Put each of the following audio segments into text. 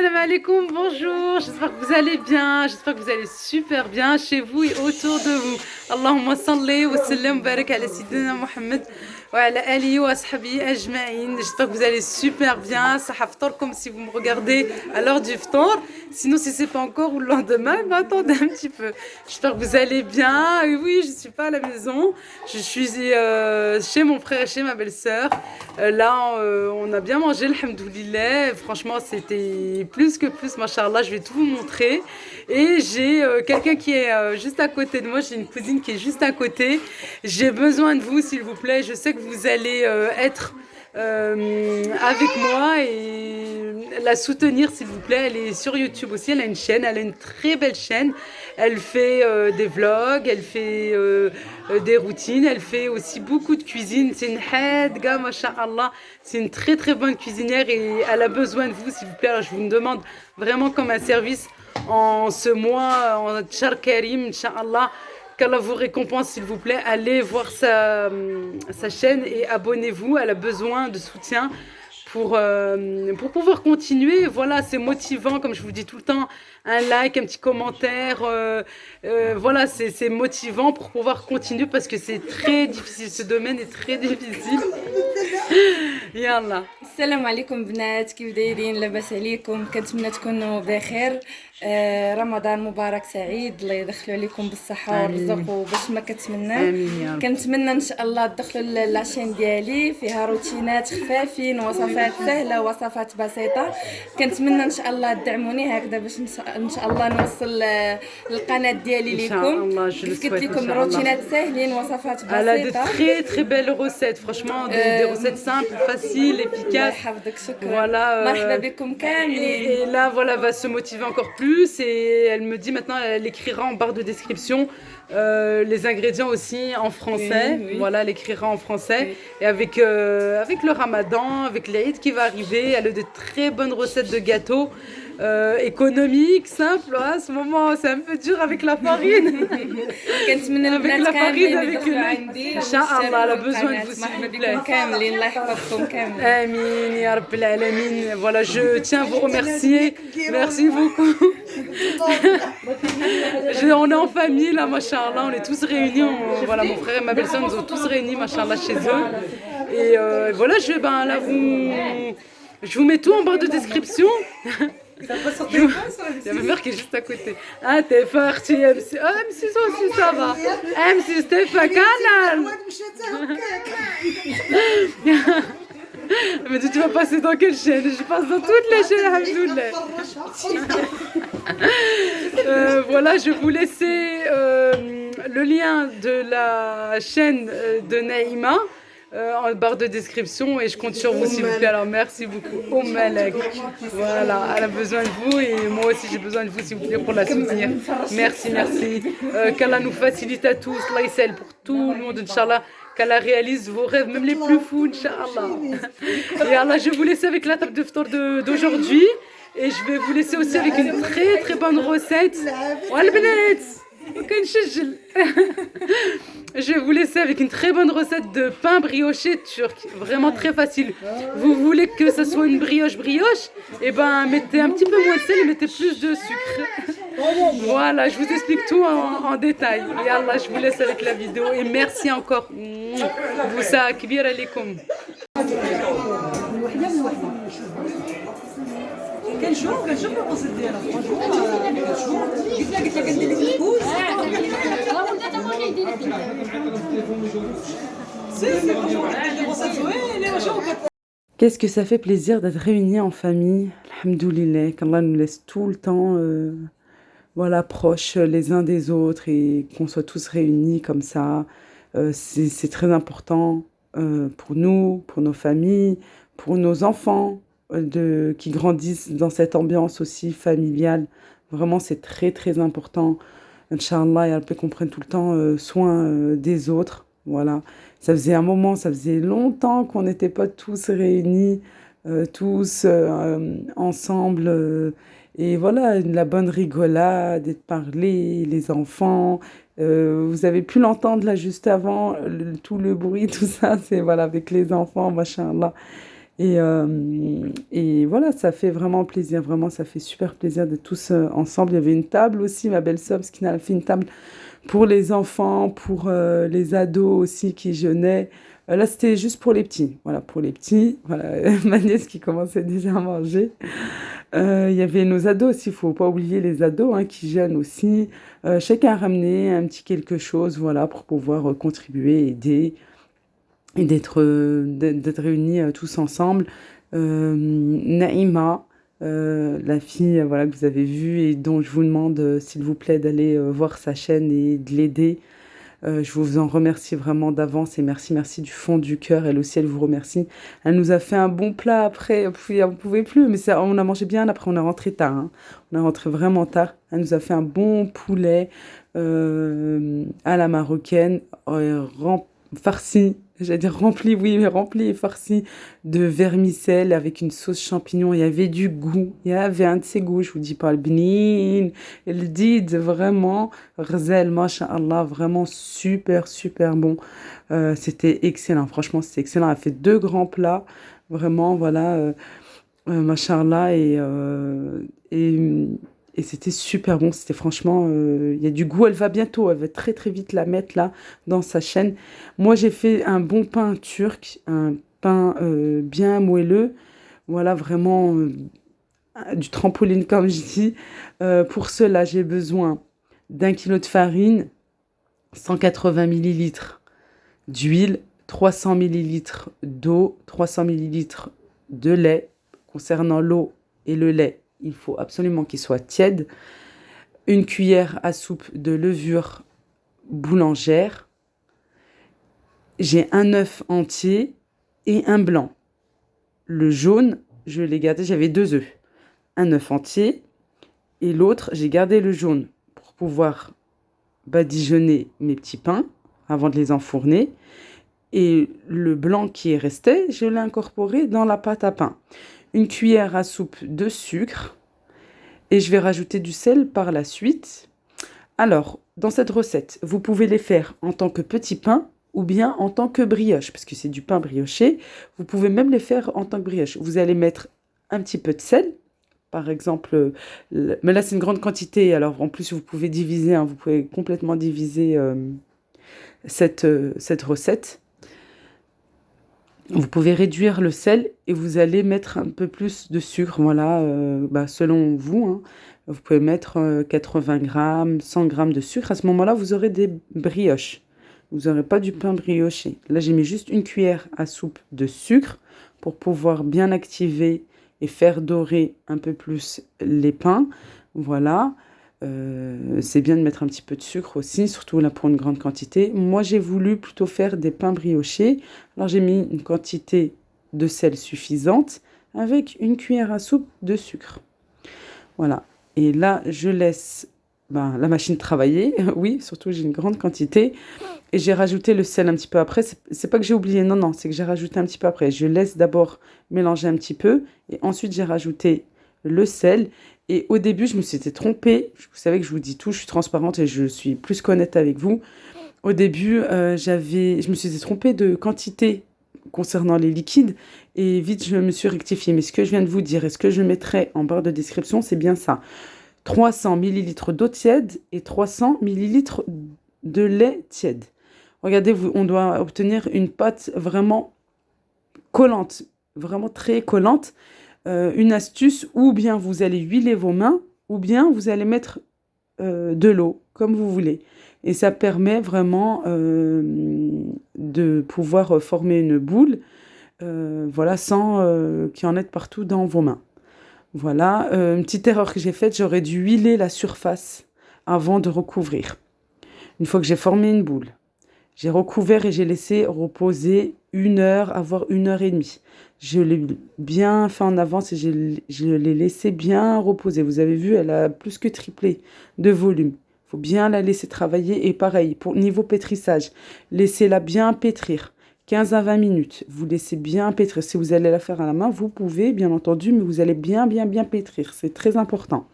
Salam alaikum, bonjour, j'espère que vous allez bien, j'espère que vous allez super bien chez vous et autour de vous. Allahumma salli wa sallam barak ala Sayyidina Mohammed wa ala alihi wa ashabihi ajma'in. J'espère que vous allez super bien. Sahaf comme si vous me regardez à l'heure du ftor. Sinon, si c'est pas encore ou le lendemain, ben attendez un petit peu. J'espère que vous allez bien. Et oui, je suis pas à la maison. Je suis chez mon frère et chez ma belle-sœur. On a bien mangé, alhamdoulilah. Franchement, c'était plus que plus, machallah. Je vais tout vous montrer. Et j'ai quelqu'un qui est juste à côté de moi. J'ai une cousine qui est juste à côté. J'ai besoin de vous, s'il vous plaît. Je sais que vous allez être avec moi et la soutenir, s'il vous plaît. Elle est sur YouTube aussi. Elle a une chaîne. Elle a une très belle chaîne. Elle fait des vlogs. Elle fait des routines. Elle fait aussi beaucoup de cuisine. C'est une hadga, masha'Allah. C'est une très très bonne cuisinière et elle a besoin de vous, s'il vous plaît. Alors, je vous demande vraiment comme un service en ce mois, en Tchar Karim, Inch'Allah, qu'Allah vous récompense, s'il vous plaît. Allez voir sa chaîne et abonnez-vous. Elle a besoin de soutien pour pouvoir continuer. Voilà, c'est motivant, comme je vous dis tout le temps. Un like, un petit commentaire. Voilà, c'est motivant pour pouvoir continuer parce que c'est très difficile. Ce domaine est très difficile. Yallah. السلام عليكم بنات، كيف دايرين؟ لاباس عليكم؟ كنتمنى تكونوا بخير. رمضان مبارك سعيد، الله يدخلوا عليكم بالصحه والرزق وباش ما كتمنى. كنتمنى ان شاء الله تدخلوا لاشين ديالي، فيها روتينات خفافين، وصفات سهله، وصفات بسيطه. كنتمنى ان شاء الله تدعموني هكذا باش ان شاء الله نوصل للقناه ديالي لكم. كيف قلت لكم روتينات ساهلين، وصفات بسيطه. Elle a de très très belles recettes, franchement, des recettes simples, faciles, efficaces. Voilà. Et là, voilà, va se motiver encore plus. Et elle me dit maintenant, elle écrira en barre de description les ingrédients aussi en français. Oui. Voilà, elle écrira en français. Oui. Et avec le Ramadan, avec l'Aïd qui va arriver, elle a de très bonnes recettes de gâteaux. Économique, simple, hein, à ce moment c'est un peu dur avec la farine. Avec la farine, avec Inch'Allah, elle a besoin de vous, s'il vous plaît. Amin, ya Rabbil Alamin. Voilà, je tiens à vous remercier. Merci beaucoup. On est en famille là, machallah, on est tous réunis. Voilà, mon frère et ma belle-sœur nous ont tous réunis, machallah, chez eux. Et voilà, je vous mets tout en barre de description. Ça va sur téléphone, ça? Il y a ma mère qui est juste à côté. Ah, t'es parti, MC. Ah, MC aussi, ça va. MC, t'es pas canal. Elle me dit, tu vas passer dans quelle chaîne? Je passe dans toutes les chaînes, alhamdoulilah. Voilà, je vais vous laisser le lien de la chaîne de Naïma. En barre de description et je compte sur vous, s'il vous plaît. Alors merci beaucoup. Malek. Voilà, elle a besoin de vous et moi aussi j'ai besoin de vous, s'il vous plaît, pour la soutenir. Merci, merci. Qu'Allah nous facilite à tous, l'Aïsel, pour tout le monde, Inch'Allah. Qu'Allah réalise vos rêves, même les plus fous, Inch'Allah. Et Allah, je vais vous laisser avec la table de ftar d'aujourd'hui et je vais vous laisser aussi avec une très très bonne recette. Je vais vous laisser avec une très bonne recette de pain brioché turc, vraiment très facile. Vous voulez que ce soit une brioche, et ben mettez un petit peu moins de sel et mettez plus de sucre. Voilà, je vous explique tout en détail. Et Allah, je vous laisse avec la vidéo et merci encore. Boussa kbir alaikum. Quel jour le recette ديالها franchement quel jour قلت لك ندير لك الكوز سي franchement ندير recettes زوينه وشوف. Qu'est-ce que ça fait plaisir d'être réunis en famille, alhamdoulilah, qu'Allah nous laisse tout le temps voilà, proches les uns des autres et qu'on soit tous réunis comme ça. C'est très important pour nous, pour nos familles, pour nos enfants. Qui grandissent dans cette ambiance aussi familiale. Vraiment, c'est très, très important. Inch'Allah, et Alpé qu'on prenne tout le temps soin des autres. Voilà. Ça faisait un moment, ça faisait longtemps qu'on n'était pas tous réunis, tous ensemble. Et voilà, la bonne rigolade, de parler, les enfants. Vous avez pu l'entendre là juste avant, tout le bruit, tout ça, c'est voilà, avec les enfants, machallah. Et voilà, ça fait vraiment plaisir, vraiment, ça fait super plaisir d'être tous ensemble. Il y avait une table aussi, ma belle-sœur, parce qu'il a fait une table pour les enfants, pour les ados aussi qui jeûnaient. Là, c'était juste pour les petits. Voilà, pour les petits. Voilà, ma nièce qui commençait déjà à manger. Il y avait nos ados aussi, il faut pas oublier les ados hein, qui jeûnent aussi. Chacun a ramené un petit quelque chose, voilà, pour pouvoir contribuer, aider et d'être réunis tous ensemble. Naïma, la fille voilà, que vous avez vue et dont je vous demande, s'il vous plaît, d'aller voir sa chaîne et de l'aider. Je vous en remercie vraiment d'avance et merci, merci du fond du cœur. Elle aussi, elle vous remercie. Elle nous a fait un bon plat après, puis on ne pouvait plus, mais ça, on a mangé bien. Après, on est rentré tard. Hein. On est rentré vraiment tard. Elle nous a fait un bon poulet à la marocaine, farci. J'allais dire rempli, oui, mais rempli et farci de vermicelle avec une sauce champignon. Il y avait du goût. Il y avait un de ces goûts, je vous dis pas le bnin. Le did, vraiment. Rzel, masha'Allah, vraiment super, super bon. C'était excellent. Franchement, c'était excellent. Elle a fait 2 grands plats. Vraiment, voilà. Masha'Allah. Et c'était super bon. C'était franchement, il y a du goût. Elle va bientôt. Elle va très, très vite la mettre là dans sa chaîne. Moi, j'ai fait un bon pain turc. Un pain bien moelleux. Voilà, vraiment du trampoline, comme je dis. Pour cela, j'ai besoin d'1 kilo de farine, 180 millilitres d'huile, 300 millilitres d'eau, 300 millilitres de lait. Concernant l'eau et le lait, il faut absolument qu'il soit tiède. 1 cuillère à soupe de levure boulangère. J'ai un œuf entier et un blanc. Le jaune, je l'ai gardé, j'avais 2 œufs. Un œuf entier et l'autre, j'ai gardé le jaune pour pouvoir badigeonner mes petits pains avant de les enfourner. Et le blanc qui est resté, je l'ai incorporé dans la pâte à pain. 1 cuillère à soupe de sucre et je vais rajouter du sel par la suite. Alors, dans cette recette, vous pouvez les faire en tant que petit pain ou bien en tant que brioche, parce que c'est du pain brioché. Vous pouvez même les faire en tant que brioche. Vous allez mettre un petit peu de sel, par exemple, mais là c'est une grande quantité, alors en plus vous pouvez diviser, hein, vous pouvez complètement diviser cette recette. Vous pouvez réduire le sel et vous allez mettre un peu plus de sucre, voilà, selon vous. Hein. Vous pouvez mettre 80 grammes, 100 grammes de sucre. À ce moment-là, vous aurez des brioches. Vous n'aurez pas du pain brioché. Là, j'ai mis juste 1 cuillère à soupe de sucre pour pouvoir bien activer et faire dorer un peu plus les pains. Voilà. C'est bien de mettre un petit peu de sucre aussi, surtout là pour une grande quantité. Moi, j'ai voulu plutôt faire des pains briochés. Alors, j'ai mis une quantité de sel suffisante avec 1 cuillère à soupe de sucre. Voilà. Et là, je laisse la machine travailler. Oui, surtout, j'ai une grande quantité. Et j'ai rajouté le sel un petit peu après. C'est pas que j'ai oublié, non, c'est que j'ai rajouté un petit peu après. Je laisse d'abord mélanger un petit peu. Et ensuite, j'ai rajouté le sel. Et au début, je me suis trompée. Vous savez que je vous dis tout, je suis transparente et je suis plus qu'honnête avec vous. Au début, je me suis trompée de quantité concernant les liquides. Et vite, je me suis rectifiée. Mais ce que je viens de vous dire et ce que je mettrai en barre de description, c'est bien ça. 300 millilitres d'eau tiède et 300 millilitres de lait tiède. Regardez, on doit obtenir une pâte vraiment collante, vraiment très collante. Une astuce, ou bien vous allez huiler vos mains, ou bien vous allez mettre de l'eau, comme vous voulez. Et ça permet vraiment de pouvoir former une boule, voilà, sans qu'il y en ait partout dans vos mains. Voilà, une petite erreur que j'ai faite, j'aurais dû huiler la surface avant de recouvrir. Une fois que j'ai formé une boule, j'ai recouvert et j'ai laissé reposer 1 heure, voire 1 heure et demie. Je l'ai bien fait en avance et je l'ai laissé bien reposer. Vous avez vu, elle a plus que triplé de volume. Il faut bien la laisser travailler. Et pareil, pour niveau pétrissage, laissez-la bien pétrir. 15 à 20 minutes. Vous laissez bien pétrir. Si vous allez la faire à la main, vous pouvez, bien entendu, mais vous allez bien pétrir. C'est très important.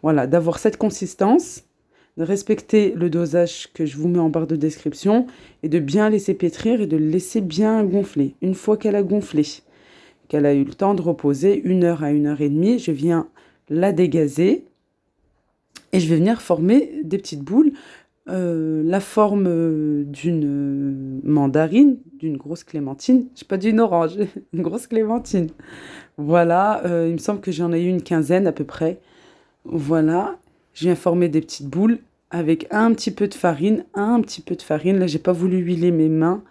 Voilà, d'avoir cette consistance, de respecter le dosage que je vous mets en barre de description et de bien laisser pétrir et de le laisser bien gonfler. Une fois qu'elle a gonflé, qu'elle a eu le temps de reposer 1 heure à 1 heure et demie. Je viens la dégazer et je vais venir former des petites boules. La forme d'une mandarine, d'une grosse clémentine. Je sais pas, d'une orange, une grosse clémentine. Voilà, il me semble que j'en ai eu une quinzaine à peu près. Voilà, je viens former des petites boules avec un petit peu de farine, Là, j'ai pas voulu huiler mes mains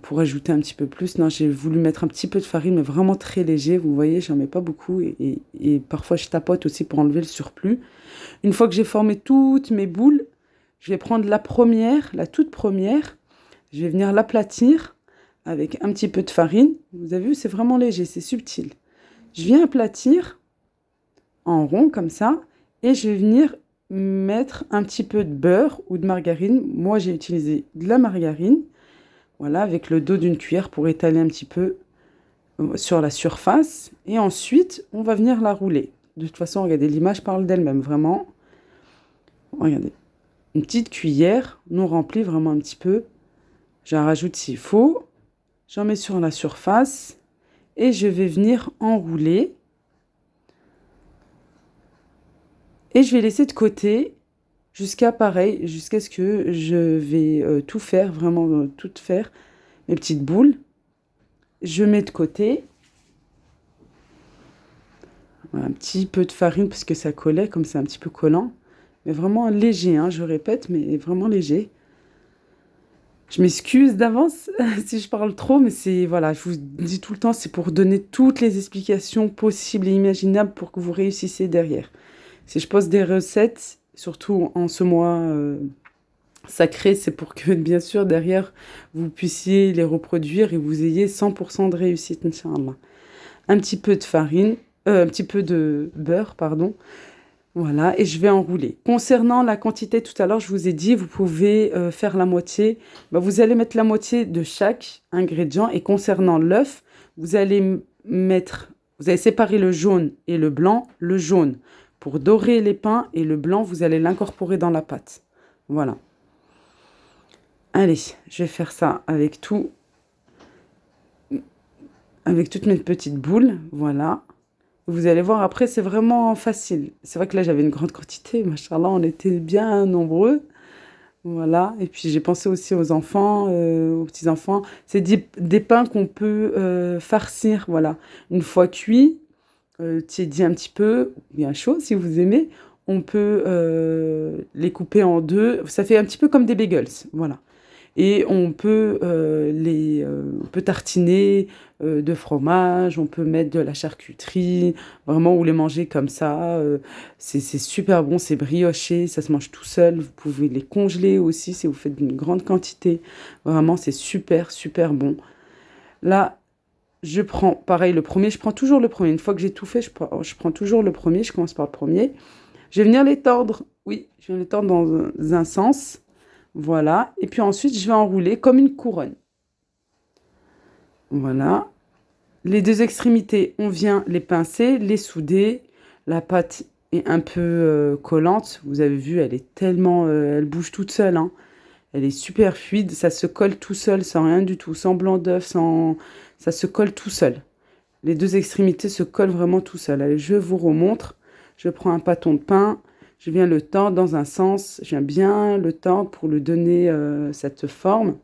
pour ajouter un petit peu plus. Non, j'ai voulu mettre un petit peu de farine, mais vraiment très léger. Vous voyez, j'en mets pas beaucoup et parfois je tapote aussi pour enlever le surplus. Une fois que j'ai formé toutes mes boules, je vais prendre la toute première, je vais venir l'aplatir avec un petit peu de farine. Vous avez vu, c'est vraiment léger, c'est subtil. Je viens aplatir en rond comme ça et je vais venir mettre un petit peu de beurre ou de margarine. Moi, j'ai utilisé de la margarine, voilà, avec le dos d'une cuillère pour étaler un petit peu sur la surface. Et ensuite, on va venir la rouler. De toute façon, regardez, l'image parle d'elle-même, vraiment. Regardez. Une petite cuillère, nous remplit vraiment un petit peu. J'en rajoute s'il faut. J'en mets sur la surface. Et je vais venir enrouler. Et je vais laisser de côté jusqu'à ce que je vais tout faire, vraiment tout faire. Mes petites boules. Je mets de côté. Voilà, un petit peu de farine parce que ça collait, comme c'est un petit peu collant. Mais vraiment léger, hein, je répète, mais vraiment léger. Je m'excuse d'avance si je parle trop, mais c'est, voilà, je vous dis tout le temps, c'est pour donner toutes les explications possibles et imaginables pour que vous réussissiez derrière. Si je poste des recettes, surtout en ce mois sacré, c'est pour que, bien sûr, derrière, vous puissiez les reproduire et vous ayez 100% de réussite, Inch'Allah. Un petit peu de farine, un petit peu de beurre, pardon. Voilà, et je vais enrouler. Concernant la quantité, tout à l'heure, je vous ai dit, vous pouvez faire la moitié. Vous allez mettre la moitié de chaque ingrédient. Et concernant l'œuf, vous allez séparer le jaune et le blanc. Le jaune pour dorer les pains et le blanc, vous allez l'incorporer dans la pâte. Voilà. Allez, je vais faire ça avec toutes mes petites boules. Voilà. Vous allez voir, après, c'est vraiment facile. C'est vrai que là, j'avais une grande quantité. Machallah, on était bien nombreux. Voilà. Et puis, j'ai pensé aussi aux enfants, aux petits-enfants. C'est des pains qu'on peut farcir. Voilà. Une fois cuits, tiédis un petit peu, bien chaud si vous aimez. On peut les couper en deux. Ça fait un petit peu comme des bagels. Voilà. Et on peut on peut tartiner de fromage, on peut mettre de la charcuterie, vraiment, ou les manger comme ça. C'est super bon, c'est brioché, ça se mange tout seul. Vous pouvez les congeler aussi si vous faites une grande quantité. Vraiment, c'est super, super bon. Là, je prends, pareil, le premier, je prends toujours le premier. Une fois que j'ai tout fait, je prends toujours le premier, je commence par le premier. Je vais venir les tordre, oui, je vais les tordre dans un sens. Voilà, et puis ensuite, je vais enrouler comme une couronne. Voilà. Les deux extrémités, on vient les pincer, les souder. La pâte est un peu collante. Vous avez vu, elle est tellement... elle bouge toute seule, hein. Elle est super fluide. Ça se colle tout seul, sans rien du tout. Sans blanc d'œuf, sans... Ça se colle tout seul. Les deux extrémités se collent vraiment tout seul. Allez, je vous remontre. Je prends un pâton de pain. Je viens le tordre dans un sens. Je viens bien le tordre pour lui donner cette forme.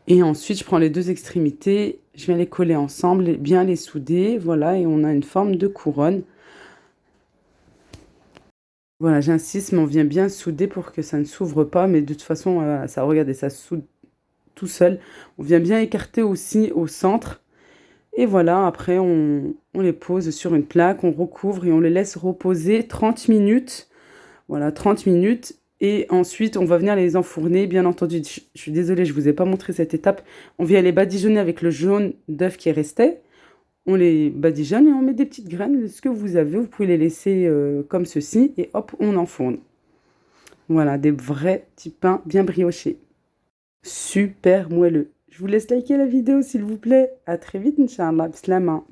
Et ensuite, je prends les deux extrémités. Je viens les coller ensemble, bien les souder. Voilà, et on a une forme de couronne. Voilà, j'insiste, mais on vient bien souder pour que ça ne s'ouvre pas. Mais de toute façon, ça, regardez, ça soude tout seul. On vient bien écarter aussi au centre. Et voilà, après, on les pose sur une plaque, on recouvre et on les laisse reposer 30 minutes. Voilà, 30 minutes. Et ensuite, on va venir les enfourner. Bien entendu, je suis désolée, je ne vous ai pas montré cette étape. On vient les badigeonner avec le jaune d'œuf qui restait. On les badigeonne et on met des petites graines. Ce que vous avez, vous pouvez les laisser comme ceci. Et hop, on enfourne. Voilà, des vrais petits pains bien briochés. Super moelleux. Je vous laisse liker la vidéo, s'il vous plaît. À très vite, Inch'Allah. Bislama.